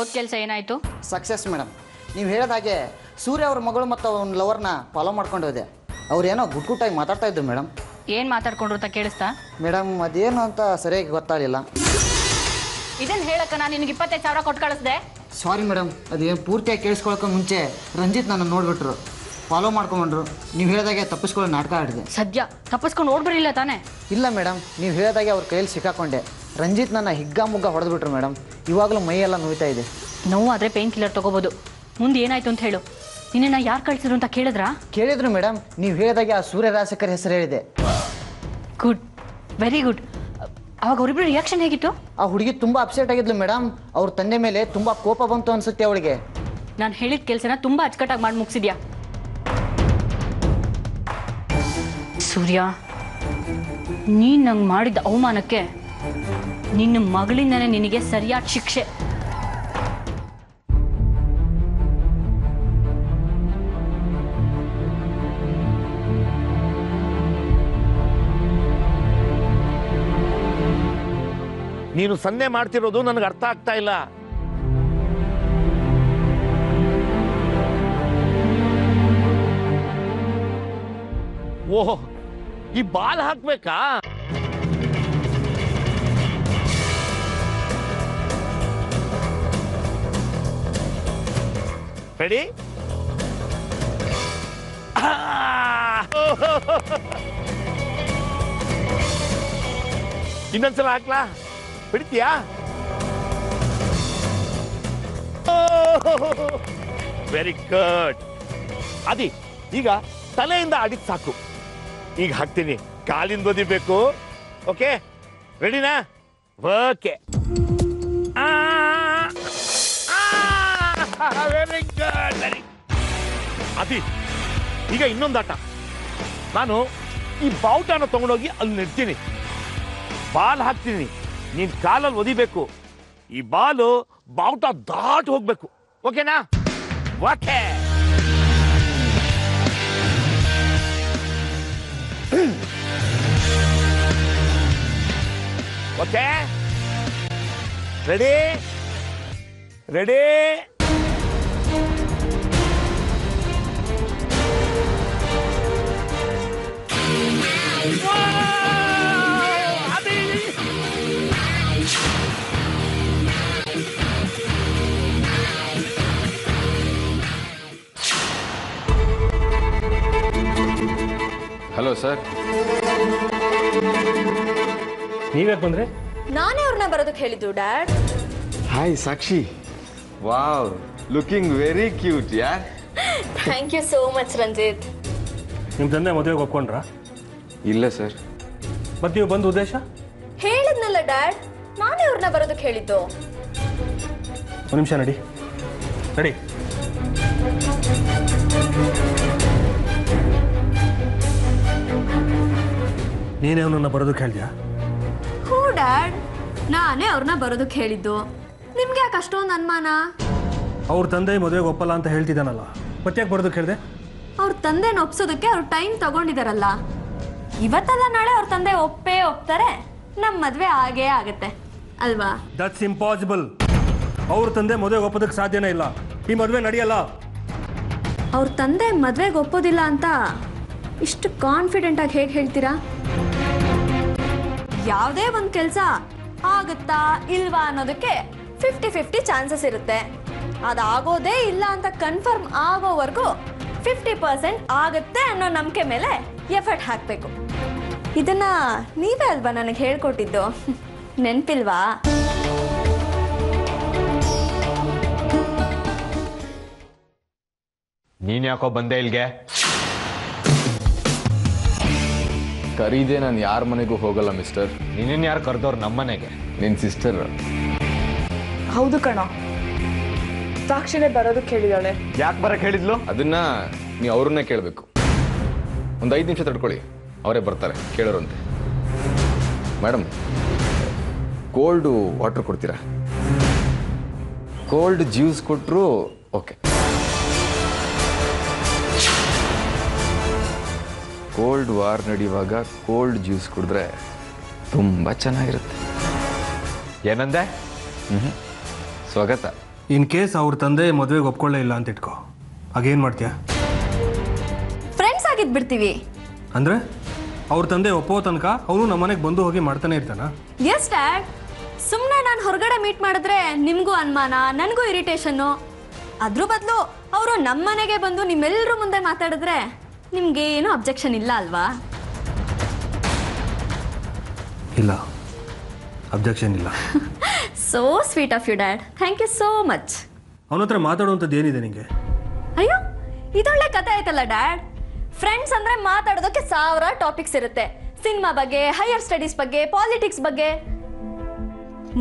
ಹೋದ ಕೆಲಸ ಏನಾಯಿತು? Success madam. ನೀವು ಹೇಳಿದ ಹಾಗೆ ಸೂರ್ಯ ಅವ್ರ ಮಗಳು ಮತ್ತು ಅವ್ನ ಲವರ್ನ ಫಾಲೋ ಮಾಡ್ಕೊಂಡು ಹೋದೆ. ಅವ್ರೇನೋ ಗುಟ್ಟಾಗಿ ಮಾತಾಡ್ತಾ ಇದ್ರು ಮೇಡಮ್. ಏನು ಮಾತಾಡ್ಕೊಂಡ್ರು ಅಂತ ಕೇಳಿಸ್ತಾ? ಮೇಡಮ್ ಅದೇನು ಅಂತ ಸರಿಯಾಗಿ ಗೊತ್ತಾಗಲಿಲ್ಲ. ಇದನ್ನು ಹೇಳಕ್ಕ ನಾನು ನಿನಗೆ 25,000 ಕೊಟ್ಟು ಕಳಿಸ್ದೆ. ಸಾರಿ ಮೇಡಮ್, ಅದೇನು ಪೂರ್ತಿಯಾಗಿ ಕೇಳಿಸ್ಕೊಳಕ್ಕೆ ಮುಂಚೆ ರಂಜಿತ್ ನನ್ನ ನೋಡಿಬಿಟ್ರು, ಫಾಲೋ ಮಾಡ್ಕೊಂಡ್ರು. ನೀವು ಹೇಳಿದಾಗೆ ತಪ್ಪಿಸ್ಕೊಳ್ಳೋ ನಾಟಕ ಆಡಿದೆ. ಸದ್ಯ ತಪ್ಪಿಸ್ಕೊಂಡು ಓಡ್ಬರಿಲ್ಲ ತಾನೇ? ಇಲ್ಲ ಮೇಡಮ್, ನೀವು ಹೇಳಿದಾಗೆ ಅವ್ರ ಕೈಯಲ್ಲಿ ಸಿಕ್ಕಾಕೊಂಡೆ. ರಂಜಿತ್ ನನ್ನ ಹಿಗ್ಗಾಮುಗ್ಗ ಹೊಡೆದ್ಬಿಟ್ರು ಮೇಡಮ್. ಇವಾಗಲೂ ಮೈಯೆಲ್ಲ ನೋಯ್ತಾ ಇದೆ. ನೋವು ಆದರೆ ಪೇನ್ ಕಿಲ್ಲರ್ ತೊಗೋಬೋದು. ಮುಂದೆ ಏನಾಯ್ತು ಅಂತ ಹೇಳು. ನಿನ್ನನ್ನು ಯಾರು ಕಳಿಸಿದ್ರು ಅಂತ ಕೇಳಿದ್ರಾ? ಕೇಳಿದ್ರು ಮೇಡಮ್. ನೀವು ಹೇಳಿದಾಗೆ ಆ ಸೂರ್ಯ ರಾಜಶೇಖರ್ ಹೆಸರು ಹೇಳಿದೆ. Good, very good. ಅವಾಗ ಅವರಿಬ್ಬರು ರಿಯಾಕ್ಷನ್ ಹೇಗಿತ್ತು? ಆ ಹುಡುಗಿ ತುಂಬ ಅಪ್ಸೆಟ್ ಆಗಿದ್ಲು ಮೇಡಮ್. ಅವ್ರ ತಂದೆ ಮೇಲೆ ತುಂಬ ಕೋಪ ಬಂತು ಅನ್ಸುತ್ತೆ ಅವಳಿಗೆ. ನಾನು ಹೇಳಿದ ಕೆಲಸನ ತುಂಬ ಅಚ್ಚುಕಟ್ಟಾಗಿ ಮಾಡಿ ಮುಗಿಸಿದ್ಯಾ ಸೂರ್ಯ. ನೀನು ನಂಗೆ ಮಾಡಿದ ಅವಮಾನಕ್ಕೆ ನಿನ್ನ ಮಗಳಿಂದನೇ ನಿನಗೆ ಸರಿಯಾದ ಶಿಕ್ಷೆ. ನೀನು ಸನ್ನೆ ಮಾಡ್ತಿರೋದು ನನಗೆ ಅರ್ಥ ಆಗ್ತಾ ಇಲ್ಲ. ಓಹ್, ಈ ಬಾಲ್ ಹಾಕ್ಬೇಕಾ? ರೆಡಿ? ಇನ್ನೊಂದ್ಸಲ ಹಾಕ್ಲಾ? ಬಿಡ್ತೀಯಾ? Very good. ಅದಿ ಈಗ ತಲೆಯಿಂದ ಆಡಿದ್ ಸಾಕು. ಈಗ ಹಾಕ್ತೀನಿ. ಕಾಲಿಂದ ಬದಿಬೇಕು. ಓಕೆ, ರೆಡಿನಾ? ಓಕೆ. Very good, very. ಅದಿ ಈಗ ಇನ್ನೊಂದು ಆಟ. ನಾನು ಈ ಬಾವುಟನ ತಗೊಂಡೋಗಿ ಅಲ್ಲಿ ನೆಡ್ತೀನಿ. ಬಾಲ್ ಹಾಕ್ತೀನಿ, ನೀನ್ ಕಾಲಲ್ಲಿ ಒದಿಬೇಕು. ಈ ಬಾಲು ಬಾವುಟ ದಾಟ್ ಹೋಗ್ಬೇಕು. ಓಕೆನಾ? Okay. Okay, ready? Ready? Hello sir. ನೀವ್ಯಾಕೆ ಬಂದ್ರೆ? ನಾನೇ ಅವ್ರನ್ನ ಬರೋದಕ್ಕೆ ಹೇಳಿದ್ದು dad. Hi Sakshi. Wow, looking very cute ಯಾರ್. Thank you so much Ranjith. ನಿಮ್ಮ ತಂದೆ ಮದುವೆಗೆ ಒಪ್ಕೊಂಡ್ರಾ? ಇಲ್ಲ ಸರ್. ಮತ್ತೆ ನೀವು ಬಂದ ಉದ್ದೇಶ? ಹೇಳಿದ್ನಲ್ಲ ಡ್ಯಾಡ್, ನಾನೇ ಅವ್ರನ್ನ ಬರೋದಕ್ಕೆ ಹೇಳಿದ್ದು. ಒಂದು ನಿಮಿಷ ನಡಿ. ನಡಿ. ನೀನೇ ಅವನನ್ನ ಬರೋದಕ್ಕೆ ಹೇಳಿದ್ಯಾ? ಹ್ಞೂ ಡ್ಯಾಡ್, ನಾನೇ ಅವ್ರನ್ನ ಬರೋದಕ್ಕೆ ಹೇಳಿದ್ದು. ನಿಮ್ಗೆ ಯಾಕೆ ಅಷ್ಟೊಂದು ಅನುಮಾನ? ಅವ್ರ ತಂದೆ ಮದುವೆಗೆ ಒಪ್ಪಲ್ಲ ಅಂತ ಹೇಳ್ತಿದ್ದಾನಲ್ಲ, ಮತ್ತೆ ಯಾಕೆ ಬರೋದಕ್ಕೆ ಹೇಳಿದೆ? ಅವ್ರ ತಂದೆನ ಒಪ್ಸೋದಕ್ಕೆ ಅವ್ರು ಟೈಮ್ ತಗೊಂಡಿದಾರಲ್ಲ. ಇವತ್ತಲ್ಲ ನಾಳೆ ಅವ್ರ ತಂದೆ ಒಪ್ತಾರೆ. ನಮ್ಮ ಮದುವೆ ಆಗೇ ಆಗತ್ತೆ ಅಲ್ವಾ? That's impossible. ಅವ್ರ ತಂದೆ ಮದುವೆಗೆ ಒಪ್ಪೋದಕ್ಕೆ ಸಾಧ್ಯನೇ ಇಲ್ಲ. ಈ ಮದುವೆ ನಡೆಯಲ್ಲ. ಅವ್ರ ತಂದೆ ಮದುವೆಗೆ ಒಪ್ಪೋದಿಲ್ಲ ಅಂತ ಇಷ್ಟು ಕಾನ್ಫಿಡೆಂಟ್ ಆಗಿ ಹೇಗೆ ಹೇಳ್ತೀರಾ? ಯಾವುದೇ ಒಂದು ಕೆಲಸ ಆಗುತ್ತಾ ಇಲ್ವಾ ಅನ್ನೋದಕ್ಕೆ 50-50 ಚಾನ್ಸಸ್ ಇರುತ್ತೆ. ಅದಾಗೋದೇ ಇಲ್ಲ ಅಂತ ಕನ್ಫರ್ಮ್ ಆಗೋವರೆಗೂ 50% ಆಗುತ್ತೆ ಅನ್ನೋ ನಂಬಿಕೆ ಮೇಲೆ ಎಫರ್ಟ್ ಹಾಕಬೇಕು. ಇದನ್ನ ನೀವೇ ಅಲ್ವಾ ನನಗೆ ಹೇಳ್ಕೊಟ್ಟಿದ್ದು? ನೆನಪಿಲ್ವಾ? ನೀನ್ ಯಾಕೋ ಬಂದೆ ಇಲ್ಗೆ? ಕರೀದೆ ನಾನು ಯಾರ ಮನೆಗೂ ಹೋಗಲ್ಲ ಮಿಸ್ಟರ್. ನೀನೇನು ಯಾರು ಕರೆದವ್ರು ನಮ್ಮನೆಗೆ? ನಿನ್ನ ಸಿಸ್ಟರ್. ಹೌದು ಕಣ, ಸಾಕ್ಷಿನೇ ಬರೋದಕ್ಕೆ ಹೇಳಿದಾಳೆ. ಯಾಕೆ ಬರಕ್ಕೆ ಹೇಳಿದ್ಲು? ಅದನ್ನ ನೀವು ಅವ್ರನ್ನೇ ಕೇಳಬೇಕು. ಒಂದು 5 ನಿಮಿಷ ತಡ್ಕೊಳ್ಳಿ, ಅವರೇ ಬರ್ತಾರೆ, ಕೇಳೋರಂತೆ. ಮೇಡಮ್, ಕೋಲ್ಡ್ ವಾಟರ್ ಕೊಡ್ತೀರಾ? ಕೋಲ್ಡ್ ಜ್ಯೂಸ್ ಕೊಟ್ಟರು ಓಕೆ. ಕೋಲ್ಡ್ ವಾರ್ ನಡೆಯುವಾಗ ಕೋಲ್ಡ್ ಜ್ಯೂಸ್ ಕುಡಿದ್ರೆ ತುಂಬ ಚೆನ್ನಾಗಿರುತ್ತೆ. ಏನಂದೆ? ಸ್ವಾಗತ. ಇನ್ ಕೇಸ್ ಅವ್ರ ತಂದೆ ಮದುವೆಗೆ ಒಪ್ಕೊಳ್ಳೇ ಇಲ್ಲ ಅಂತ ಇಟ್ಕೋ, ಆಗೇನು ಮಾಡ್ತೀಯಾ? ಫ್ರೆಂಡ್ಸ್ ಆಗಿದ್ದು ಬಿಡ್ತೀವಿ. ಅಂದರೆ ಅವ್ರ ತಂದೆ ಒಪ್ಪೋ ತನಕ ಅವನು ನಮ್ಮ ಮನೆಗೆ ಬಂದು ಹೋಗಿ ಮಾಡ್ತಾನೆ ಇರ್ತಾನ? Yes dad. ಸುಮ್ಮನೆ ನಾನು ಹೊರಗಡೆ ಮೀಟ್ ಮಾಡಿದ್ರೆ ನಿಮಗೂ ಅನುಮಾನ, ನನಗೂ ಇರಿಟೇಷನ್ನು. ಅದ್ರ ಬದಲು ಅವರು ನಮ್ಮ ಮನೆಗೆ ಬಂದು ನಿಮ್ಮೆಲ್ಲರ ಮುಂದೆ ಮಾತಾಡಿದ್ರೆ ನಿಮ್ಗೇನು ಅಬ್ಜೆಕ್ಷನ್ ಇಲ್ಲ ಅಲ್ವಾ? ಇಲ್ಲ, ಅಬ್ಜೆಕ್ಷನ್ ಇಲ್ಲ. So sweet of you dad. Thank you so much. ಅವನ ಹತ್ರ ಮಾತಾಡುವಂಥದ್ದು ಏನಿದೆ ನಿಮಗೆ? ಅಯ್ಯೋ, ಇದೊಳ್ಳೆ ಕತೆ ಆಯ್ತಲ್ಲ ಡ್ಯಾಡ್. ಫ್ರೆಂಡ್ಸ್ ಅಂದ್ರೆ ಮಾತಾಡೋದಕ್ಕೆ 1000 ಟಾಪಿಕ್ಸ್ ಇರುತ್ತೆ. ಸಿನಿಮಾ ಬಗ್ಗೆ, ಹೈಯರ್ ಸ್ಟಡೀಸ್ ಬಗ್ಗೆ, ಪಾಲಿಟಿಕ್ಸ್ ಬಗ್ಗೆ,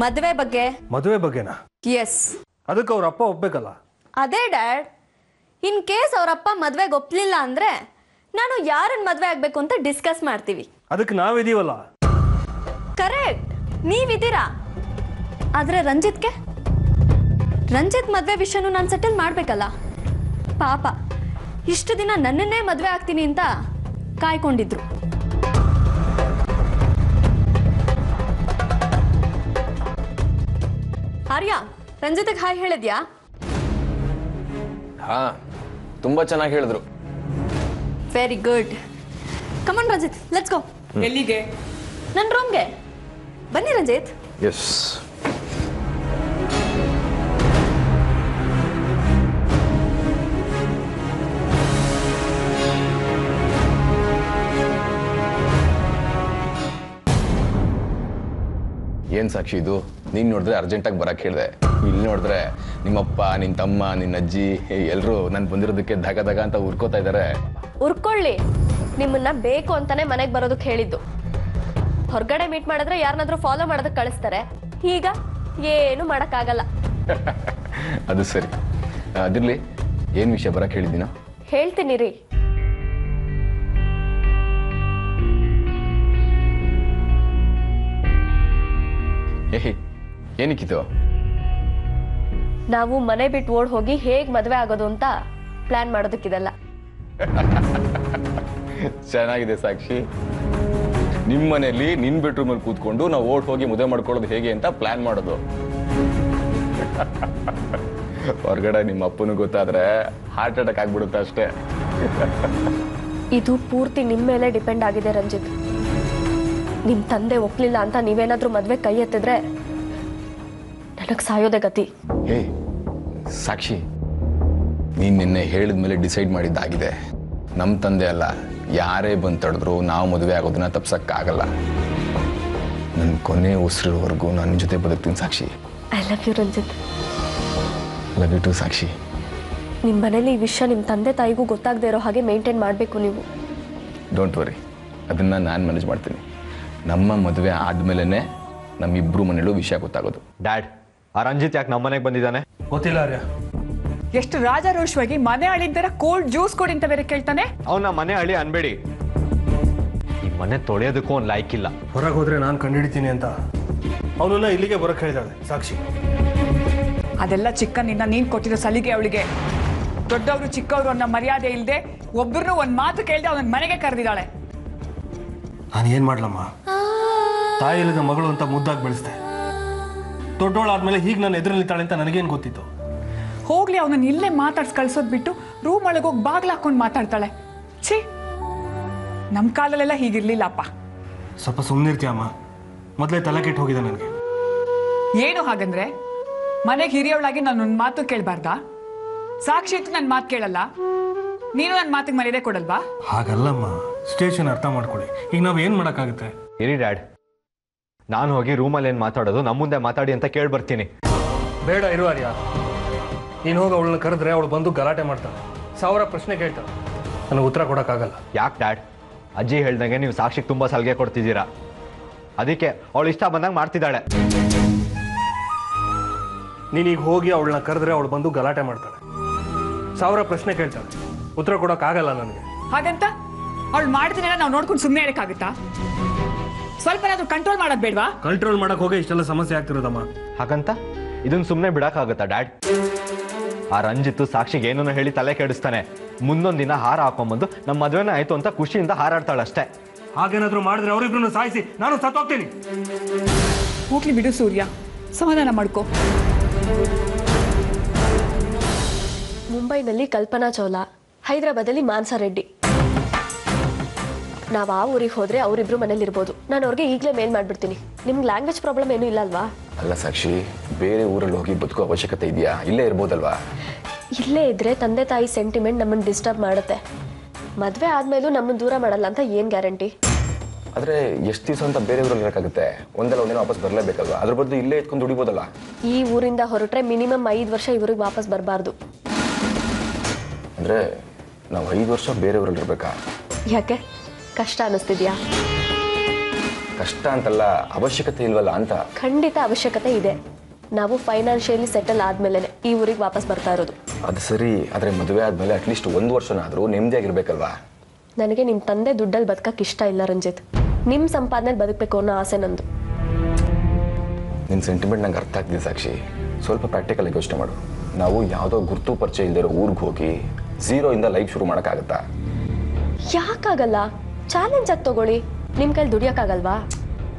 ಮದುವೆ ಬಗ್ಗೆ. ಮದುವೆ ಬಗ್ಗೆನಾ? ಎಸ್. ಅದಕ್ಕೆ ಅವ್ರ ಅಪ್ಪ ಒಪ್ಬೇಕಲ್ಲ? ಅದೇ ಡ್ಯಾಡ್. ಇನ್ ಕೇಸ್ ಅವರಪ್ಪ ಮದ್ವೆಗೆ ಒಪ್ಲಿಲ್ಲ ಅಂದ್ರೆ ನಾನು ಯಾರನ್ನ ಮದ್ವೆ ಆಗ್ಬೇಕು ಅಂತ ಡಿಸ್ಕಸ್ ಮಾಡ್ತೀವಿ. ಅದಕ್ಕೆ ನಾವಿದೀವಲ್ಲ. ಕರೆಕ್ಟ್, ನೀವಿದ್ದೀರಾ. ಆದ್ರೆ ರಂಜಿತ್ ಮದ್ವೆ ವಿಷಯನೂ ನಾನು ಸೆಟಲ್ ಮಾಡ್ಬೇಕಲ್ಲ. ಪಾಪ ಇಷ್ಟು ದಿನ ನನ್ನನ್ನೇ ಮದ್ವೆ ಆಗ್ತೀನಿ ಅಂತ ಕಾಯ್ಕೊಂಡಿದ್ರು. ಆರ್ಯ, ರಂಜಿತ್ಗೆ ಹಾಯ್ ಹೇಳಿದ್ಯಾ? ಹಾ, ತುಂಬಾ ಚೆನ್ನಾಗಿ ಹೇಳಿದ್ರು. Very good. Come on Ranjith, let's go. ಎಲ್ಲಿಗೆ? ನನ್ನ ರೂಮ್ಗೆ ಬನ್ನಿ ರಂಜಿತ್. ಎಸ್. ಏನ್ ಸಾಕ್ಷಿ ಇದು? ನೀನ್ ನೋಡಿದ್ರೆ ಅರ್ಜೆಂಟಾಗಿ ಬರಕ್ಕೆ ಹೇಳಿದೆ, ಇಲ್ಲಿ ನೋಡಿದ್ರೆ ನಿಮ್ಮಪ್ಪ, ನಿನ್ನ ತಮ್ಮ, ನಿನ್ನ ಅಜ್ಜಿ ಎಲ್ಲರೂ ನಾನು ಬಂದಿರೋದಕ್ಕೆ ಧಗ ಅಂತ ಉರ್ಕೋತಾ ಇದ್ದಾರೆ. ಉರ್ಕೊಳ್ಳಿ, ನಿಮ್ಮನ್ನ ಬೇಕು ಅಂತಾನೆ ಮನೆಗೆ ಬರೋದಕ್ಕೆ ಹೇಳಿದ್ದು. ಹೊರಗಡೆ ಮೀಟ್ ಮಾಡಿದ್ರೆ ಯಾರನ್ನಾದ್ರೂ ಫಾಲೋ ಮಾಡೋದಕ್ಕೆ ಕಳಿಸ್ತಾರೆ. ಈಗ ಏನು ಮಾಡೋಕ್ಕಾಗಲ್ಲ. ಅದು ಸರಿ. ಅದಿರ್ಲಿ, ಏನ್ ವಿಷಯ ಬರಕ್ಕೆ ಹೇಳಿದ್ದೀನ? ಹೇಳ್ತೀನಿ ರೀ. ಏನಕ್ಕಿತ್ತು? ನಾವು ಮನೆ ಬಿಟ್ಟು ಓಡ್ ಹೋಗಿ ಹೇಗ್ ಮದ್ವೆ ಆಗೋದು ಅಂತ ಪ್ಲಾನ್ ಮಾಡೋದಕ್ಕಿದಲ್ಲ. ಚೆನ್ನಾಗಿದೆ ಸಾಕ್ಷಿ. ನಿಮ್ಮ ಮನೆಯಲ್ಲಿ ನಿನ್ ಬೆಡ್ರೂಮ್ ಅಲ್ಲಿ ಕೂತ್ಕೊಂಡು ನಾವು ಓಡ್ ಹೋಗಿ ಮದುವೆ ಮಾಡ್ಕೊಳ್ಳೋದು ಹೇಗೆ ಅಂತ ಪ್ಲಾನ್ ಮಾಡೋದು. ಹೊರಗಡೆ ನಿಮ್ಮ ಅಪ್ಪನೂ ಗೊತ್ತಾದ್ರೆ ಹಾರ್ಟ್ ಅಟ್ಯಾಕ್ ಆಗ್ಬಿಡುತ್ತೆ ಅಷ್ಟೇ. ಇದು ಪೂರ್ತಿ ನಿಮ್ಮ ಮೇಲೆ ಡಿಪೆಂಡ್ ಆಗಿದೆ ರಂಜಿತ್. ನಿಮ್ ತಂದೆ ಒಪ್ಲಿಲ್ಲ ಅಂತ ನೀವೇನಾದ್ರೂ ಮದ್ವೆ ಕೈ ಎತ್ತಿದ್ರೆ ನನಗ್ ಸಾಯೋದೇ ಗತಿ. ಹೇ ಸಾಕ್ಷಿ, ನೀನ್ ನಿನ್ನೆ ಹೇಳಿದ್ಮೇಲೆ ಡಿಸೈಡ್ ಮಾಡಿದ್ದಾಗಿದೆ. ನಮ್ಮ ತಂದೆ ಅಲ್ಲ, ಯಾರೇ ಬಂದು ತಡೆದ್ರು ನಾವು ಮದುವೆ ಆಗೋದನ್ನ ತಪ್ಸಕ್ಕಾಗಲ್ಲ. ನನ್ನ ಕೊನೆ ಉಸಿರೋವರೆಗೂ ನಾನು ನಿನ್ನ ಜೊತೆ ಬದುಕ್ತೀನಿ Sakshi. I love you Ranjith. Love you too Sakshi. ನಿಮ್ಮ ಮನೇಲಿ ಈ ವಿಷಯ ನಿಮ್ಮ ತಂದೆ ತಾಯಿಗೂ ಗೊತ್ತಾಗದೇ ಇರೋ ಹಾಗೆ ಮೇಂಟೈನ್ ಮಾಡಬೇಕು ನೀವು. ಡೋಂಟ್ ವರಿ, ಅದನ್ನು ನಾನು ಮ್ಯಾನೇಜ್ ಮಾಡ್ತೀನಿ. ನಮ್ಮ ಮದುವೆ ಆದಮೇಲೆ ನಮ್ಮಿಬ್ರು ಮನೇಲೂ ವಿಷಯ ಗೊತ್ತಾಗೋದು. ಡ್ಯಾಡ್, ಆ ರಂಜಿತ್ ಯಾಕೆ ನಮ್ಮ ಮನೆಗೆ ಬಂದಿದ್ದಾನೆ? ಗೊತ್ತಿಲ್ಲ ಆರ್ಯ. ಎಷ್ಟು ರಾಜಾರೋಷವಾಗಿ ಮನೆ ಅಳಿದ್ದಾರ ಕೋಲ್ಡ್ ಜ್ಯೂಸ್ ಕೊಡಿ ಅಂತ ಬೇರೆ ಕೇಳ್ತಾನೆ. ಅವನ ಮನೆ ಹಳ್ಳಿ ಅನ್ಬೇಡಿ. ಈ ಮನೆ ತೊಳೆಯೋದಕ್ಕೂ ಒಂದು ಲೈಕ್ ಇಲ್ಲ. ಹೊರಗೆ ಹೋದ್ರೆ ನಾನು ಕಂಡುಹಿಡಿತೀನಿ ಅಂತ ಅವನನ್ನ ಇಲ್ಲಿಗೆ ಬರೋಕ್ಕೆ ಹೇಳಿದಾಳೆ ಸಾಕ್ಷಿ. ಅದೆಲ್ಲ ಚಿಕ್ಕನಿಂದ ನೀನ್ ಕೊಟ್ಟಿರೋ ಸಲಿಗೆ ಅವಳಿಗೆ. ದೊಡ್ಡವರು ಚಿಕ್ಕವರು ಅನ್ನೋ ಮರ್ಯಾದೆ ಇಲ್ಲದೆ ಒಬ್ಬರನ್ನು ಒಂದ್ ಮಾತು ಕೇಳ್ದೆ ಅವನ ಮನೆಗೆ ಕರೆದಿದ್ದಾಳೆ. ನಾನು ಏನು ಮಾಡ್ಲಮ್ಮ? ತಾಯಿ ಇಲ್ಲದ ಮಗಳು ಅಂತ ಮುದ್ದಾಗಿ ಬೆಳೆಸ್ದೆ. ದೊಡ್ಡವಳಾದ್ಮೇಲೆ ಹೀಗೆ ನಾನು ಎದುರು ನಿಲ್ತಾಳೆ ಅಂತ ನನಗೇನು ಗೊತ್ತಿತ್ತು? ಹೋಗ್ಲಿ, ಅವನನ್ನ ಇಲ್ಲೇ ಮಾತಾಡ್ಸಿ ಕಳ್ಸೋದ್ ಬಿಟ್ಟು ರೂಮ್ ಒಳಗೆ ಹೋಗಿ ಬಾಗ್ಲ ಹಾಕೊಂಡು ಮಾತಾಡ್ತಾಳೆ. ಛೀ, ನಮ್ಮ ಕಾಲಲ್ಲೆಲ್ಲ ಹೀಗಿರ್ಲಿಲ್ಲಪ್ಪ. ಸ್ವಲ್ಪ ಸುಮ್ಮನಿರ್ತೀಯಮ್ಮ, ಮೊದಲೇ ತಲೆ ಕೆಟ್ಟು ಹೋಗಿದೆ ನನಗೆ. ಏನು ಹಾಗಂದ್ರೆ ಮನೆಗೆ ಹಿರಿಯವಳಾಗಿ ನಾನು ನನ್ನ ಮಾತು ಕೇಳಬಾರ್ದಾ? ಸಾಕ್ಷಿ ಇತ್ತು ನನ್ನ ಮಾತು ಕೇಳಲ್ಲ, ನೀನು ನನ್ನ ಮಾತಿಗೆ ಮರ್ಯಾದೆ ಕೊಡಲ್ವಾ? ಹಾಗಲ್ಲಮ್ಮ, ಸ್ಟೇಷನ್ ಅರ್ಥ ಮಾಡ್ಕೊಳ್ಳಿ. ಈಗ ನಾವು ಏನು ಮಾಡೋಕ್ಕಾಗುತ್ತೆ? ಇರಿ ಡ್ಯಾಡ್, ನಾನು ಹೋಗಿ ರೂಮಲ್ಲಿ ಏನು ಮಾತಾಡೋದು ನಮ್ಮ ಮುಂದೆ ಮಾತಾಡಿ ಅಂತ ಕೇಳಿ ಬರ್ತೀನಿ. ಬೇಡ ಇರು ಆರ್ಯ. ನೀನು ಹೋಗಿ ಅವಳನ್ನ ಕರೆದ್ರೆ ಅವಳು ಬಂದು ಗಲಾಟೆ ಮಾಡ್ತಾಳೆ, 1000 ಪ್ರಶ್ನೆ ಕೇಳ್ತಾಳೆ. ನನಗೆ ಉತ್ತರ ಕೊಡೋಕ್ಕಾಗಲ್ಲ. ಯಾಕೆ ಡ್ಯಾಡ್? ಅಜ್ಜಿ ಹೇಳ್ದಂಗೆ ನೀವು ಸಾಕ್ಷಿಗೆ ತುಂಬ ಸಲಿಗೆ ಕೊಡ್ತಿದ್ದೀರಾ. ಅದಕ್ಕೆ ಅವಳು ಇಷ್ಟ ಬಂದಾಗ ಮಾಡ್ತಿದ್ದಾಳೆ. ನೀನೀಗ ಹೋಗಿ ಅವಳನ್ನ ಕರೆದ್ರೆ ಅವಳು ಬಂದು ಗಲಾಟೆ ಮಾಡ್ತಾಳೆ, 1000 ಪ್ರಶ್ನೆ ಕೇಳ್ತಾಳೆ. ಉತ್ತರ ಕೊಡೋಕ್ಕಾಗಲ್ಲ ನನಗೆ. ಹಾಗಂತ ಅವಳು ಮಾಡ್ತೀನಿ ನಾವು ನೋಡ್ಕೊಂಡು ಸುಮ್ಮನೆ ಇರಕ್ಕಾಗುತ್ತಾ? ಸ್ವಲ್ಪ ಏನಾದರೂ ಕಂಟ್ರೋಲ್ ಮಾಡೋದು ಬೇಡವಾ? ಕಂಟ್ರೋಲ್ ಮಾಡಕ್ ಹೋಗಿ ಇಷ್ಟೆಲ್ಲ ಸಮಸ್ಯೆ ಆಗ್ತಿರೋದಮ್ಮ. ಹಾಗಂತ ಇದನ್ನ ಸುಮ್ಮನೆ ಬಿಡಕ್ಕಾಗತ್ತಾ ಡ್ಯಾಡ್? ಆ ರಂಜಿತ್ತು ಸಾಕ್ಷಿಗೆ ಏನೋ ಹೇಳಿ ತಲೆ ಕೆಡಿಸ್ತಾನೆ. ಮುಂದೊಂದು ದಿನ ಹಾರ ಹಾಕೊಂಡ್ಬಂದು ನಮ್ಮ ಮದುವೆನ ಆಯ್ತು ಅಂತ ಖುಷಿಯಿಂದ ಹಾರಾಡ್ತಾಳೆ ಅಷ್ಟೇ. ಹಾಗೇನಾದ್ರೂ ಮಾಡಿದ್ರೆ ಅವರಿಬ್ರು ಸಾಯಿಸಿ ನಾನು ಸತ್ತೋಗ್ತೀನಿ. ಹೋಗ್ಲಿ ಬಿಡು ಸೂರ್ಯ, ಸಮಾಧಾನ ಮಾಡ್ಕೋ. ಮುಂಬೈನಲ್ಲಿ ಕಲ್ಪನಾ ಚೌಲಾ, ಹೈದರಾಬಾದಲ್ಲಿ ಮಾನ್ಸಾ ರೆಡ್ಡಿ. ನಾವು ಆ ಊರಿಗೆ ಹೋದ್ರೆ ಅವರಿಬ್ರು ಮನೇಲಿ ಇರ್ಬೋದು. ನಾನು ಅವ್ರಿಗೆ ಈಗಲೇ ಮೇಲ್ ಮಾಡ್ಬಿಡ್ತೀನಿ. ನಿಮ್ಗೆ ಲ್ಯಾಂಗ್ವೇಜ್ ಪ್ರಾಬ್ಲಮ್ ಏನೂ ಇಲ್ಲ ಅಲ್ವಾ? ಅಲ್ಲ ಸಾಕ್ಷಿ, ಬೇರೆ ಊರಲ್ಲಿ ಹೋಗಿ ಬದುಕೋ ಅವಶ್ಯಕತೆ ಇದೆಯಾ? ಇಲ್ಲೇ ಇರ್ಬೋದಲ್ವಾ? ಇಲ್ಲೇ ಇದ್ರೆ ತಂದೆ ತಾಯಿ ಸೆಂಟಿಮೆಂಟ್ ನಮ್ಮನ್ನು ಡಿಸ್ಟರ್ಬ್ ಮಾಡುತ್ತೆ. ಮದುವೆ ಆದ್ಮೇಲೂ ನಮ್ಮನ್ನು ದೂರ ಮಾಡಲ್ಲ ಅಂತ ಏನು ಗ್ಯಾರಂಟಿ? ಆದರೆ ಎಷ್ಟು ದಿವಸ ಅಂತ ಬೇರೆ ಊರಲ್ಲಿ ಇರೋಕ್ಕಾಗುತ್ತೆ? ಒಂದಲ್ಲ ಒಂದಿನ ವಾಪಸ್ ಬರಲೇಬೇಕಲ್ವಾ? ಅದ್ರ ಬದಲು ಇಲ್ಲೇ ಇಟ್ಕೊಂಡು ದುಡಿಬೋದಲ್ಲ? ಈ ಊರಿಂದ ಹೊರಟ್ರೆ ಮಿನಿಮಮ್ 5 ವರ್ಷ ಇವ್ರಿಗೆ ವಾಪಸ್ ಬರಬಾರ್ದು. ಅಂದರೆ ನಾವು 5 ವರ್ಷ ಬೇರೆ ಊರಲ್ಲಿ ಇರಬೇಕಾ? ಯಾಕೆ ಕಷ್ಟ ಅನ್ನಿಸ್ತಿದ್ಯಾ? ಕಷ್ಟ ಅಂತಲ್ಲ, ಅವಶ್ಯಕತೆ ಇಲ್ವಲ್ಲ ಅಂತ. ಖಂಡಿತ ಅವಶ್ಯಕತೆ ಇದೆ. ನಾವು ಫೈನಾನ್ಷಿಯಲಿ ಸೆಟಲ್ ಆದ್ಮೇಲೆ ಈ ಊರಿಗೆ ವಾಪಸ್ ಬರ್ತಾ ಇರೋದು. ಅದು ಸರಿ, ಆದರೆ ಮದುವೆ ಆದಮೇಲೆ ಅಟ್ಲೀಸ್ಟ್ 1 ವರ್ಷನಾದರೂ ನೆಮ್ಮದಿಯಾಗಿರ್ಬೇಕಲ್ವಾ? ನನಗೆ ನಿಮ್ಮ ತಂದೆ ದುಡ್ಡಲ್ಲಿ ಬದುಕಕ್ಕೆ ಇಷ್ಟ ಇಲ್ಲ ರಂಜಿತ್. ನಿಮ್ಮ ಸಂಪಾದನೆಯಲ್ಲಿ ಬದುಕಬೇಕು ಅನ್ನೋ ಆಸೆ ನಂದು. ನಿನ್ನ ಸೆಂಟಿಮೆಂಟ್ ನಂಗೆ ಅರ್ಥ ಆಗ್ತಿದೆ ಸಾಕ್ಷಿ. ಸ್ವಲ್ಪ ಪ್ರಾಕ್ಟಿಕಲ್ ಆಗಿ ಯೋಚನೆ ಮಾಡು. ನಾವು ಯಾವುದೋ ಗುರುತು ಪರಿಚಯ ಇಲ್ದಿರೋ ಊರಿಗೆ ಹೋಗಿ 0 ಇಂದ ಲೈಫ್ ಶುರು ಮಾಡೋಕ್ಕಾಗತ್ತಾ? ಯಾಕಾಗಲ್ಲ? ಚಾಲೆಂಜ್ ಆಗಿ ತಗೊಳ್ಳಿ. ನಿಮ್ಮ ಕೈಲಿ ದುಡಿಯೋಕ್ಕಾಗಲ್ವಾ?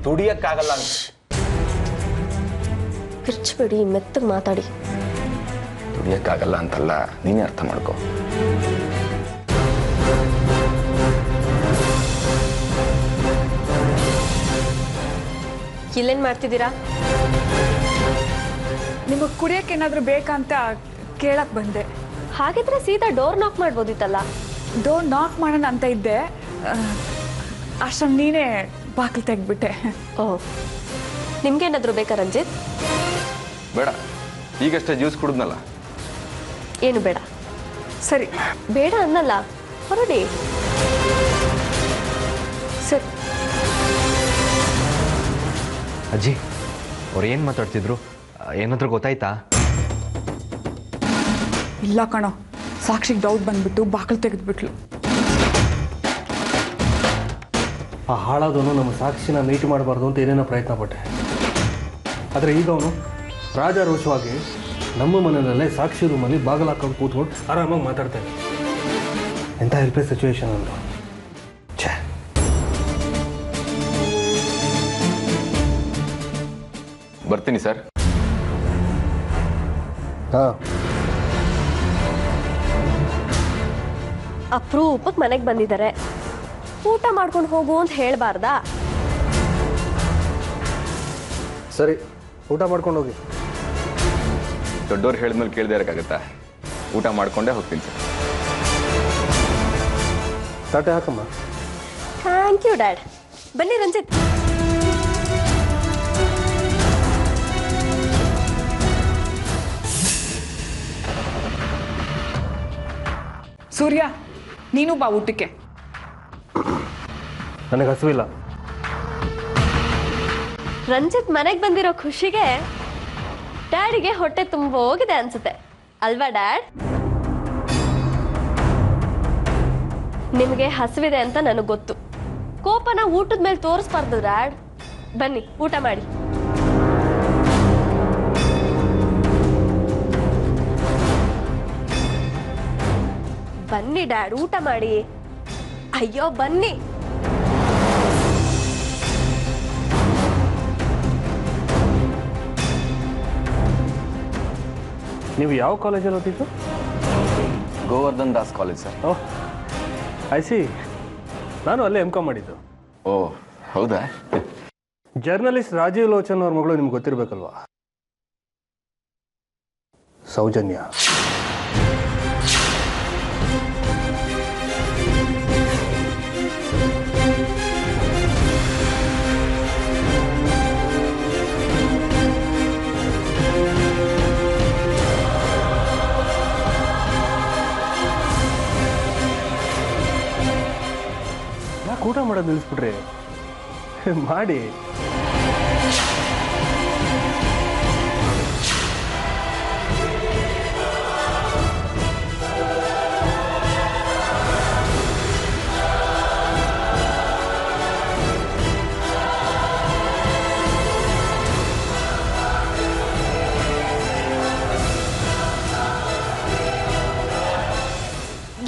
ದುಡಿಯೋಕ್ಕಾಗಲ್ಲ ಅಂತ ಕಿರ್ಚ್ಬೇಡಿ, ಮೆತ್ತಗೆ ಮಾತಾಡಿ. ದುಡಿಯೋಕ್ಕಾಗಲ್ಲ ಅಂತಲ್ಲ, ನೀನೇ ಅರ್ಥ ಮಾಡ್ಕೋ. ಇಲ್ಲೇನು ಮಾಡ್ತಿದ್ದೀರಾ? ನಿಮಗೆ ಕುಡಿಯೋಕೆ ಏನಾದರೂ ಬೇಕಂತ ಕೇಳಕ್ಕೆ ಬಂದೆ. ಹಾಗಿದ್ರೆ ಸೀದಾ ಡೋರ್ ನಾಕ್ ಮಾಡ್ಬೋದಿತ್ತಲ್ಲ. ಡೋರ್ ನಾಕ್ ಮಾಡೋಣ ಅಂತ ಇದ್ದೆ, ಅಷ್ಟೊಂದು ನೀನೇ ಬಾಗಿಲು ತೆಗ್ಬಿಟ್ಟೆ. ಓಹ್, ನಿಮ್ಗೇನಾದರೂ ಬೇಕಾ ರಂಜಿತ್? ಬೇಡ, ಈಗಷ್ಟೇ ಜ್ಯೂಸ್ ಕುಡಿದ್ನಲ್ಲ. ಏನು ಬೇಡ? ಸರಿ, ಬೇಡ ಅನ್ನಲ್ಲ, ಹೊರಡಿ. ಸರಿ. ಅಜ್ಜಿ, ಅವ್ರು ಏನು ಮಾತಾಡ್ತಿದ್ರು? ಏನಾದರೂ ಗೊತ್ತಾಯ್ತಾ? ಇಲ್ಲ ಕಣೋ, ಸಾಕ್ಷಿಗೆ ಡೌಟ್ ಬಂದ್ಬಿಟ್ಟು ಬಾಗಿಲು ತೆಗೆದ್ಬಿಟ್ಲು. ಆ ಹಾಳಾದವನು ನಮ್ಮ ಸಾಕ್ಷಿನ ಮೀಟ್ ಮಾಡಬಾರ್ದು ಅಂತ ಏನೇನೋ ಪ್ರಯತ್ನ ಪಟ್ಟೆ. ಆದರೆ ಈಗ ಅವನು ರಾಜಾರೋಷವಾಗಿ ನಮ್ಮ ಮನೆಯಲ್ಲೇ ಸಾಕ್ಷಿ ರೂಮಲ್ಲಿ ಬಾಗಿಲು ಹಾಕೊಂಡು ಕೂತ್ಕೊಂಡು ಆರಾಮಾಗಿ ಮಾತಾಡ್ತಾನೆ. ಎಂಥ ಹೆಲ್ಪ್ಲೆಸ್ ಸಿಚುವೇಶನ್ ಅಂದರು. ಛೇ, ಬರ್ತೀನಿ ಸರ್. ಹಾಂ, ಅಪ್ರೂಪಕ್ಕೆ ಮನೆಗೆ ಬಂದಿದ್ದಾರೆ. ಊಟ ಮಾಡ್ಕೊಂಡು ಹೋಗು ಅಂತ ಹೇಳಬಾರ್ದಾ? ಸರಿ, ಊಟ ಮಾಡ್ಕೊಂಡು ಹೋಗಿ. ದೊಡ್ಡವ್ರು ಹೇಳಿದ್ಮೇಲೆ ಕೇಳದೆ ಇರೋಕ್ಕಾಗತ್ತಾ? ಊಟ ಮಾಡ್ಕೊಂಡೇ ಹೋಗ್ತೀನಿ ಸರ್. ತಾಟೆ ಹಾಕಮ್ಮ. Thank you dad. ಬನ್ನಿ ರಂಜಿತ್. ಸೂರ್ಯ, ನೀನು ಬಾ ಊಟಕ್ಕೆ. ನನಗೆ ಹಸುವಿಲ್ಲ. ರಂಜಿತ್ ಮನೆಗೆ ಬಂದಿರೋ ಖುಷಿಗೆ ಡ್ಯಾಡಿಗೆ ಹೊಟ್ಟೆ ತುಂಬ ಹೋಗಿದೆ ಅನ್ಸುತ್ತೆ ಅಲ್ವಾ ಡ್ಯಾಡ್? ನಿಮಗೆ ಹಸಿವಿದೆ ಅಂತ ನನಗೆ ಗೊತ್ತು. ಕೋಪನ ಊಟದ ಮೇಲೆ ತೋರಿಸ್ಬಾರ್ದು ಡ್ಯಾಡ್. ಬನ್ನಿ ಊಟ ಮಾಡಿ. ಬನ್ನಿ ಡ್ಯಾಡ್, ಊಟ ಮಾಡಿ. ಅಯ್ಯೋ ಬನ್ನಿ. ನೀವು ಯಾವ ಕಾಲೇಜಲ್ಲಿ ಓದಿದ್ದು? Govardhan Das college sir. Oh, I C. ನಾನು ಅಲ್ಲೇ ಎಂ ಕಾಮ್ ಮಾಡಿದ್ದು. ಓ ಹೌದಾ? ಜರ್ನಲಿಸ್ಟ್ ರಾಜೀವ್ ಲೋಚನ್ ಅವ್ರ ಮಗಳು ನಿಮ್ಗೆ ಗೊತ್ತಿರಬೇಕಲ್ವಾ? ಸೌಜನ್ಯ. ಯಾಕೆ ಊಟ ಮಾಡೋದು ನಿಲ್ಲಿಸ್ಬಿಟ್ರಿ? ಮಾಡಿ.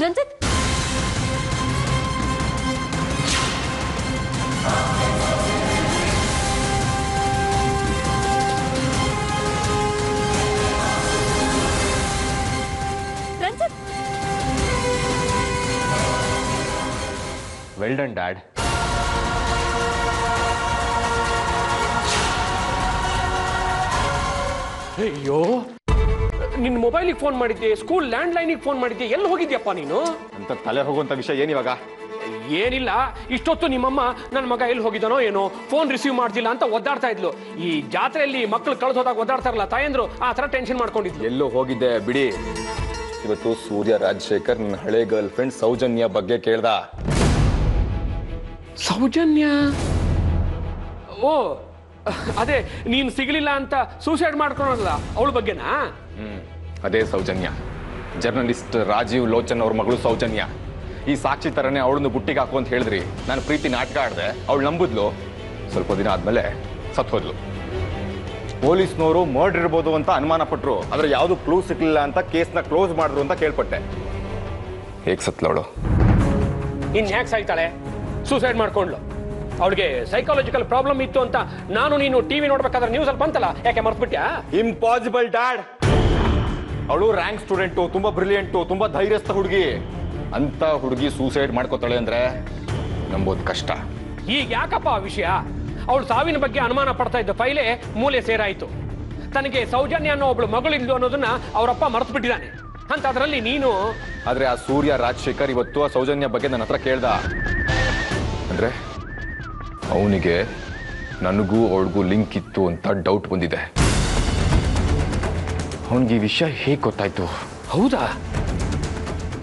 Ranjith, well done dad. ಅಯ್ಯೋ, ನಿನ್ನ ಮೊಬೈಲಿಗೆ ಫೋನ್ ಮಾಡಿದ್ದೆ, ಸ್ಕೂಲ್ ಲ್ಯಾಂಡ್ ಲೈನಿಗೆ ಫೋನ್ ಮಾಡಿದ್ದೆ, ಎಲ್ಲಿ ಹೋಗಿದ್ಯಪ್ಪ ನೀನು? ಅಂತ ತಲೆ ಹೋಗುವಂತ ವಿಷಯ ಏನಿವಾಗ? ಏನಿಲ್ಲ, ಇಷ್ಟೊತ್ತು ನಿಮ್ಮಮ್ಮ ನನ್ನ ಮಗ ಎಲ್ಲಿ ಹೋಗಿದ್ದಾನೋ ಏನೋ, ಫೋನ್ ರಿಸೀವ್ ಮಾಡ್ತಿಲ್ಲ ಅಂತ ಒದ್ದಾಡ್ತಾ ಇದ್ಲು. ಈ ಜಾತ್ರೆಯಲ್ಲಿ ಮಕ್ಕಳು ಕಳ್ಸೋದಾಗ ಒದ್ದಾಡ್ತಾರಲ್ಲ ತಾಯಂದ್ರು, ಆ ಥರ ಟೆನ್ಷನ್ ಮಾಡ್ಕೊಂಡಿದ್ಲು. ಎಲ್ಲೋ ಹೋಗಿದ್ದೆ ಬಿಡಿ. ಇವತ್ತು ಸೂರ್ಯ ರಾಜಶೇಖರ್ ನನ್ನ ಹಳೆ ಗರ್ಲ್ ಫ್ರೆಂಡ್ ಸೌಜನ್ಯ ಬಗ್ಗೆ ಕೇಳ್ದ. ಸೌಜನ್ಯ? ಓ, ಅದೇ ನೀನು ಸಿಗಲಿಲ್ಲ ಅಂತ ಸೂಸೈಡ್ ಮಾಡ್ಕೊಳಲ್ಲ ಅವಳ ಬಗ್ಗೆನಾ? ಅದೇ ಸೌಜನ್ಯ. ಜರ್ನಲಿಸ್ಟ್ ರಾಜೀವ್ ಲೋಚನ್ ಅವ್ರ ಮಗಳು ಸೌಜನ್ಯ. ಈ ಸಾಕ್ಷಿ ತರನೇ ಅವಳನ್ನು ಬುಟ್ಟಿಗೆ ಹಾಕು ಅಂತ ಹೇಳಿದ್ರಿ. ನಾನು ಪ್ರೀತಿ ನಾಟಕ ಆಡಿದೆ, ಅವಳು ನಂಬಿದ್ಲು. ಸ್ವಲ್ಪ ದಿನ ಆದ್ಮೇಲೆ ಸತ್ ಹೋದ್ಲು. ಪೊಲೀಸ್ನವರು ಮರ್ಡರ್ ಇರ್ಬೋದು ಅಂತ ಅನುಮಾನ ಪಟ್ರು, ಆದ್ರೆ ಯಾವುದು ಕ್ಲೂ ಸಿಕ್ಲಿಲ್ಲ ಅಂತ ಕೇಸ್ನ ಕ್ಲೋಸ್ ಮಾಡಿದ್ರು ಅಂತ ಕೇಳ್ಪಟ್ಟೆ. ಹೇಗೆ ಸತ್ಲವಳು? ಇನ್ ಹ್ಯಾಕ್ ಸಾಯ್ತಾಳೆ? ಸೂಸೈಡ್ ಮಾಡ್ಕೊಂಡ್ಲು. ಅವಳಿಗೆ ಸೈಕಾಲಜಿಕಲ್ ಪ್ರಾಬ್ಲಮ್ ಇತ್ತು ಅಂತ ನಾನು ನೀನು ಟಿವಿ ನೋಡ್ಬೇಕಾದ್ರೆ ನ್ಯೂಸ್ ಅಲ್ಲಿ ಬಂತಲ್ಲ, ಯಾಕೆ ಮರ್ತ್ಬಿಟ್ಯಾ? Impossible dad. ಅವಳು ರ್ಯಾಂಕ್ ಸ್ಟೂಡೆಂಟು, ತುಂಬಾ ಬ್ರಿಲಿಯಂಟು, ತುಂಬಾ ಧೈರ್ಯಸ್ಥ ಹುಡುಗಿ. ಅಂತ ಹುಡುಗಿ ಸೂಸೈಡ್ ಮಾಡ್ಕೋತಾಳೆ ಅಂದ್ರೆ ನಂಬೋದು ಕಷ್ಟ. ಈಗ ಯಾಕಪ್ಪ ಆ ವಿಷಯ? ಅವಳು ಸಾವಿನ ಬಗ್ಗೆ ಅನುಮಾನ ಪಡ್ತಾ ಇದ್ದ ಫೈಲೇ ಮೂಲೆ ಸೇರಾಯಿತು. ತನಗೆ ಸೌಜನ್ಯ ಅನ್ನೋ ಒಬ್ಳು ಮಗಳಿದ್ಲು ಅನ್ನೋದನ್ನ ಅವರಪ್ಪ ಮರೆತು ಬಿಟ್ಟಿದ್ದಾನೆ. ಅಂತದ್ರಲ್ಲಿ ನೀನು? ಆದ್ರೆ ಆ ಸೂರ್ಯ ರಾಜಶೇಖರ್ ಇವತ್ತು ಆ ಸೌಜನ್ಯ ಬಗ್ಗೆ ನನ್ನ ಹತ್ರ ಕೇಳ್ದ. ಅಂದ್ರೆ ಅವನಿಗೆ ನನಗೂ ಅವಳಿಗೂ ಲಿಂಕ್ ಇತ್ತು ಅಂತ ಡೌಟ್ ಬಂದಿದೆ. ಅವನಿಗೆ ಈ ವಿಷಯ ಹೇಗೆ ಗೊತ್ತಾಯ್ತು? ಹೌದಾ?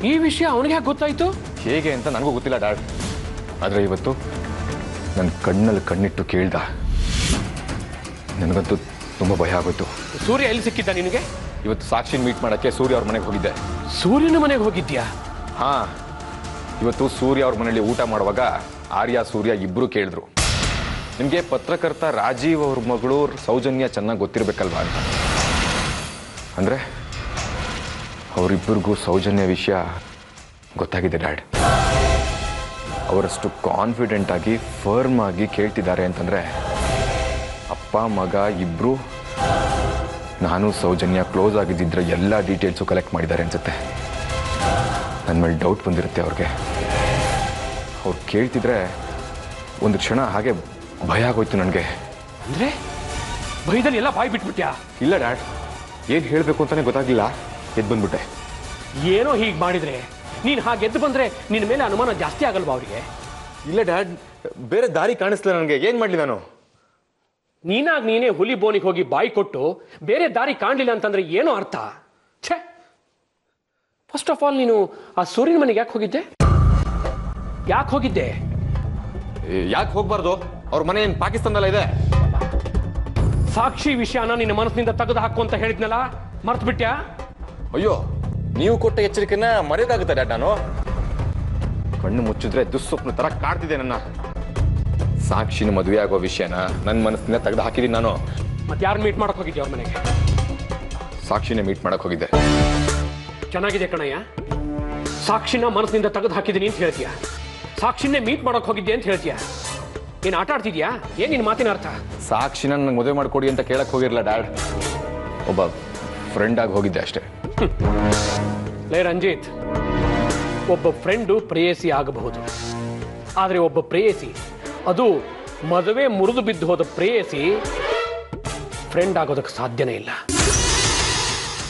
ಈ ವಿಷಯ ಅವನಿಗೆ ಯಾಕೆ ಗೊತ್ತಾಯ್ತು? ಹೇಗೆ ಅಂತ ನನಗೂ ಗೊತ್ತಿಲ್ಲ ಡ್ಯಾಡ್. ಆದ್ರೆ ಇವತ್ತು ನನ್ನ ಕಣ್ಣಲ್ಲಿ ಕಣ್ಣಿಟ್ಟು ಕೇಳ್ದ. ನನಗಂತೂ ತುಂಬಾ ಭಯ ಆಗೋಯ್ತು. ಸೂರ್ಯ ಎಲ್ಲಿ ಸಿಕ್ಕಿದ್ದ ನಿನಗೆ? ಇವತ್ತು ಸಾಕ್ಷಿನ ಮೀಟ್ ಮಾಡಕ್ಕೆ ಸೂರ್ಯ ಅವ್ರ ಮನೆಗೆ ಹೋಗಿದ್ದೆ. ಸೂರ್ಯನ ಮನೆಗೆ ಹೋಗಿದ್ಯಾ? ಹಾ, ಇವತ್ತು ಸೂರ್ಯ ಅವ್ರ ಮನೆಯಲ್ಲಿ ಊಟ ಮಾಡುವಾಗ ಆರ್ಯ ಸೂರ್ಯ ಇಬ್ರು ಕೇಳಿದ್ರು, ನಿಮಗೆ ಪತ್ರಕರ್ತ ರಾಜೀವ್ ಅವ್ರ ಮಗಳು ಸೌಜನ್ಯ ಚೆನ್ನಾಗಿ ಗೊತ್ತಿರ್ಬೇಕಲ್ವಾ ಅಂತ. ಅಂದ್ರೆ ಅವರಿಬ್ಬರಿಗೂ ಸೌಜನ್ಯ ವಿಷಯ ಗೊತ್ತಾಗಿದೆ ಡ್ಯಾಡ್. ಅವರಷ್ಟು ಕಾನ್ಫಿಡೆಂಟ್ ಆಗಿ ಫರ್ಮ್ ಆಗಿ ಕೇಳ್ತಿದ್ದಾರೆ ಅಂತಂದ್ರೆ ಅಪ್ಪ ಮಗ ಇಬ್ರು ನಾನು ಸೌಜನ್ಯ ಕ್ಲೋಸ್ ಆಗಿದ್ದಿದ್ರೆ ಎಲ್ಲ ಡೀಟೇಲ್ಸು ಕಲೆಕ್ಟ್ ಮಾಡಿದ್ದಾರೆ ಅನ್ಸುತ್ತೆ. ನನ್ನ ಮೇಲೆ ಡೌಟ್ ಬಂದಿರುತ್ತೆ ಅವ್ರಿಗೆ. ಅವ್ರು ಕೇಳ್ತಿದ್ರೆ ಒಂದು ಕ್ಷಣ ಹಾಗೆ ಭಯ ಆಗೋಯ್ತು ನನಗೆ. ಅಂದ್ರೆ ಭಯದಲ್ಲಿ ಎಲ್ಲ ಬಾಯ್ ಬಿಟ್ಬಿಟ್ಯಾ? ಇಲ್ಲ ಡ್ಯಾಡ್, ಏನು ಹೇಳಬೇಕು ಅಂತಾನೆ ಗೊತ್ತಾಗ್ಲಿಲ್ಲ, ಎದ್ದು ಬಂದ್ಬಿಟ್ಟೆ. ಏನೋ ಹೀಗೆ ಮಾಡಿದ್ರೆ ನೀನು ಹಾಗೆ ಎದ್ದು ಬಂದ್ರೆ ನಿನ್ನ ಮೇಲೆ ಅನುಮಾನ ಜಾಸ್ತಿ ಆಗಲ್ವಾ ಅವರಿಗೆ? ಇಲ್ಲ ಡ್ಯಾಡ್, ಬೇರೆ ದಾರಿ ಕಾಣಿಸ್ಲಿಲ್ಲ ನನಗೆ. ಏನು ಮಾಡಲಿ ನಾನು? ನೀನಾಗ ನೀನೇ ಹುಲಿ ಬೋನಿಗೆ ಹೋಗಿ ಬಾಯಿ ಕೊಟ್ಟು ಬೇರೆ ದಾರಿ ಕಾಣಲಿಲ್ಲ ಅಂತಂದ್ರೆ ಏನೋ ಅರ್ಥ? ಛೇ, ಫಸ್ಟ್ ಆಫ್ ಆಲ್ ನೀನು ಆ ಸೂರ್ಯನ ಮನೆಗೆ ಯಾಕೆ ಹೋಗಿದ್ದೆ? ಯಾಕೆ ಹೋಗಿದ್ದೆ? ಯಾಕೆ ಹೋಗ್ಬಾರ್ದು? ಅವ್ರ ಮನೆ ಏನು ಪಾಕಿಸ್ತಾನದಲ್ಲ ಇದೆ? ಸಾಕ್ಷಿ ವಿಷಯನ ನಿನ್ನ ಮನಸ್ಸಿನಿಂದ ತೆಗೆದು ಹಾಕು ಅಂತ ಹೇಳಿದ್ನಲ್ಲ, ಮರ್ತು ಬಿಟ್ಯಾ? ಅಯ್ಯೋ, ನೀವು ಕೊಟ್ಟ ಎಚ್ಚರಿಕೆನ ಮರೆಯೋದಾಗುತ್ತೆ ಡ್ಯಾಡ್. ನಾನು ಕಣ್ಣು ಮುಚ್ಚಿದ್ರೆ ದುಸ್ವಪ್ನ ತರ ಕಾಡ್ತಿದೆ ನನ್ನ. ಸಾಕ್ಷಿನ ಮದುವೆ ಆಗೋ ವಿಷಯನ ನನ್ನ ಮನಸ್ಸಿನಿಂದ ತೆಗೆದು ಹಾಕಿದ್ದೀನಿ ನಾನು. ಮತ್ತೆ ಯಾರು ಮೀಟ್ ಮಾಡಕ್ ಹೋಗಿದ್ದೆ ಅವ್ರ ಮನೆಗೆ? ಸಾಕ್ಷಿನೇ ಮೀಟ್ ಮಾಡಕ್ ಹೋಗಿದ್ದೆ. ಚೆನ್ನಾಗಿದೆ ಕಣಯ್ಯ, ಸಾಕ್ಷಿನ ಮನಸ್ಸಿನಿಂದ ತೆಗೆದು ಹಾಕಿದ್ದೀನಿ ಅಂತ ಹೇಳ್ತೀಯ, ಸಾಕ್ಷಿನೇ ಮೀಟ್ ಮಾಡಕ್ ಹೋಗಿದ್ದೆ ಅಂತ ಹೇಳ್ತೀಯ. ಏನ್ ಆಟ ಆಡ್ತಿದ್ಯಾ? ಏನ್ ನಿನ್ ಮಾತಿನ ಅರ್ಥ? ಸಾಕ್ಷಿನ ನನಗೆ ಮದುವೆ ಮಾಡ್ಕೊಡಿ ಅಂತ ಕೇಳಕ್ ಹೋಗಿರಲ್ಲ ಡ್ಯಾಡ್, ಒಬ್ಬ ಫ್ರೆಂಡ್ ಆಗಿ ಹೋಗಿದ್ದೆ ಅಷ್ಟೇ. ಲೇ ರಂಜಿತ್, ಒಬ್ಬ ಫ್ರೆಂಡು ಪ್ರೇಯಸಿ ಆಗಬಹುದು, ಆದರೆ ಒಬ್ಬ ಪ್ರೇಯಸಿ, ಅದು ಮದುವೆ ಮುರಿದು ಬಿದ್ದು ಹೋದ ಪ್ರೇಯಸಿ, ಫ್ರೆಂಡ್ ಆಗೋದಕ್ಕೆ ಸಾಧ್ಯನೇ ಇಲ್ಲ.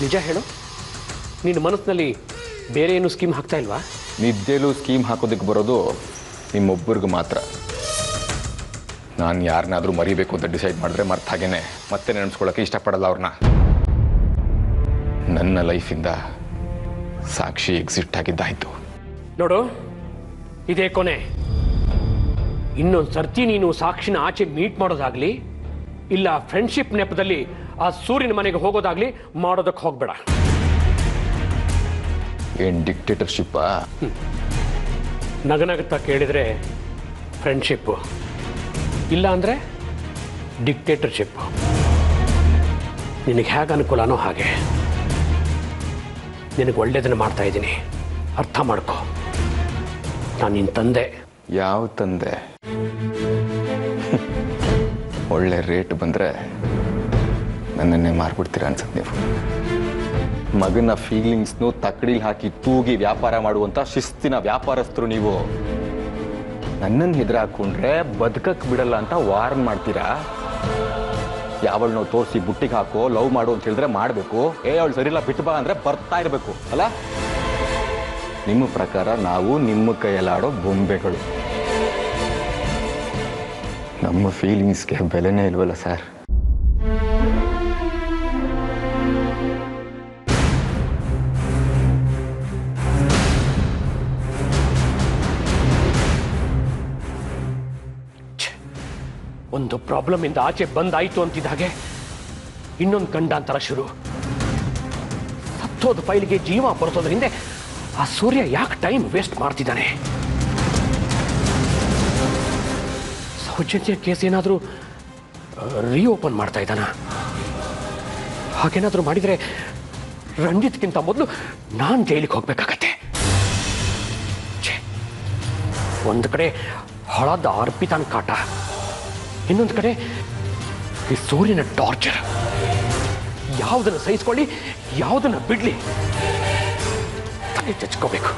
ನಿಜ ಹೇಳು, ನಿನ್ನ ಮನಸ್ಸಿನಲ್ಲಿ ಬೇರೆ ಏನು ಸ್ಕೀಮ್ ಹಾಕ್ತಾ ಇಲ್ವಾ? ನಿದ್ದೆಲೂ ಸ್ಕೀಮ್ ಹಾಕೋದಕ್ಕೆ ಬರೋದು ನಿಮ್ಮೊಬ್ಬರಿಗೂ ಮಾತ್ರ. ನಾನು ಯಾರನ್ನಾದ್ರೂ ಮರಿಬೇಕು ಅಂತ ಡಿಸೈಡ್ ಮಾಡಿದ್ರೆ ಮರ್ತ ಹಾಗೇನೆ ಮತ್ತೆ ನೆನೆಸ್ಕೊಳ್ಳೋಕೆ ಇಷ್ಟಪಡಲ್ಲ ಅವ್ರನ್ನ. ನನ್ನ ಲೈಫಿಂದ ಸಾಕ್ಷಿ ಎಕ್ಸಿಟ್ ಆಗಿದ್ದಾಯ್ತು. ನೋಡು, ಇದೇ ಕೊನೆ. ಇನ್ನೊಂದು ಸರ್ತಿ ನೀನು ಸಾಕ್ಷಿನ ಆಚೆ ಮೀಟ್ ಮಾಡೋದಾಗ್ಲಿ, ಇಲ್ಲ ಫ್ರೆಂಡ್ಶಿಪ್ ನೆಪದಲ್ಲಿ ಆ ಸೂರ್ಯನ ಮನೆಗೆ ಹೋಗೋದಾಗ್ಲಿ ಮಾಡೋದಕ್ಕೆ ಹೋಗ್ಬೇಡ. ಏನ್ ಡಿಕ್ಟೇಟರ್ಶಿಪ್ಪಾ? ನಗನಗುತ್ತಾ ಕೇಳಿದ್ರೆ ಫ್ರೆಂಡ್ಶಿಪ್ಪು, ಇಲ್ಲ ಅಂದರೆ ಡಿಕ್ಟೇಟರ್ಶಿಪ್ಪು. ನಿನಗೆ ಹೇಗೆ ಅನುಕೂಲನೋ ಹಾಗೆ. ನಿನಗೆ ಒಳ್ಳೇದನ್ನು ಮಾಡ್ತಾ ಇದ್ದೀನಿ, ಅರ್ಥ ಮಾಡ್ಕೊ. ನಾನು ನಿನ್ನ ತಂದೆ. ಯಾವ ತಂದೆ? ಒಳ್ಳೆ ರೇಟ್ ಬಂದರೆ ನನ್ನನ್ನೇ ಮಾರ್ಬಿಡ್ತೀರ ಅನ್ಸುತ್ತೆ ನೀವು. ಮಗನ ಫೀಲಿಂಗ್ಸ್ನು ತಕ್ಕಡಿಲಿ ಹಾಕಿ ತೂಗಿ ವ್ಯಾಪಾರ ಮಾಡುವಂಥ ಶಿಸ್ತಿನ ವ್ಯಾಪಾರಸ್ಥರು ನೀವು. ನನ್ನನ್ನು ಹೆದ್ರ ಹಾಕೊಂಡ್ರೆ ಬದುಕಕ್ಕೆ ಬಿಡಲ್ಲ ಅಂತ ವಾರ್ನ್ ಮಾಡ್ತೀರಾ? ಯಾವಳನ್ನೋ ತೋರಿಸಿ ಬುಟ್ಟಿಗೆ ಹಾಕೋ, ಲವ್ ಮಾಡು ಅಂತ ಹೇಳಿದ್ರೆ ಮಾಡಬೇಕು. ಅವಳು ಸರಿಯಿಲ್ಲ ಬಿಟ್ಟು ಬಾ ಅಂದರೆ ಬರ್ತಾ ಇರಬೇಕು ಅಲ್ಲ? ನಿಮ್ಮ ಪ್ರಕಾರ ನಾವು ನಿಮ್ಮ ಕೈಯಲ್ಲಾಡೋ ಬೊಂಬೆಗಳು. ನಮ್ಮ ಫೀಲಿಂಗ್ಸ್ಗೆ ಬೆಲೆನೇ ಇಲ್ವಲ್ಲ ಸರ್. ಒಂದು ಪ್ರಾಬ್ಲಮ್ ಇಂದ ಆಚೆ ಬಂದಾಯ್ತು ಅಂತಿದ್ದಾಗೆ ಇನ್ನೊಂದು ಗಂಡಾಂತರ ಶುರು. ಸತ್ತೋದ ಫೈಲ್ಗೆ ಜೀವ ಬರೆಸೋದ್ರಿಂದ ಆ ಸೂರ್ಯ ಯಾಕೆ ಟೈಮ್ ವೇಸ್ಟ್ ಮಾಡ್ತಿದ್ದಾನೆ? ಸೌಜನ್ಯ ಕೇಸ್ ಏನಾದರೂ ರೀಓಪನ್ ಮಾಡ್ತಾ ಇದ್ದಾನ? ಹಾಗೇನಾದರೂ ಮಾಡಿದರೆ ರಂಜಿತ್ಗಿಂತ ಮೊದಲು ನಾನು ಜೈಲಿಗೆ ಹೋಗ್ಬೇಕಾಗತ್ತೆ. ಒಂದು ಕಡೆ ಹಳದ ಅರ್ಪಿತನ ಕಾಟ, ಇನ್ನೊಂದು ಕಡೆ ಈ ಸೂರ್ಯನ ಟಾರ್ಚರ್. ಯಾವುದನ್ನು ಸಹಿಸ್ಕೊಳ್ಳಿ, ಯಾವುದನ್ನು ಬಿಡ್ಲಿ, ತಲೆ ಚಚ್ಕೋಬೇಕು.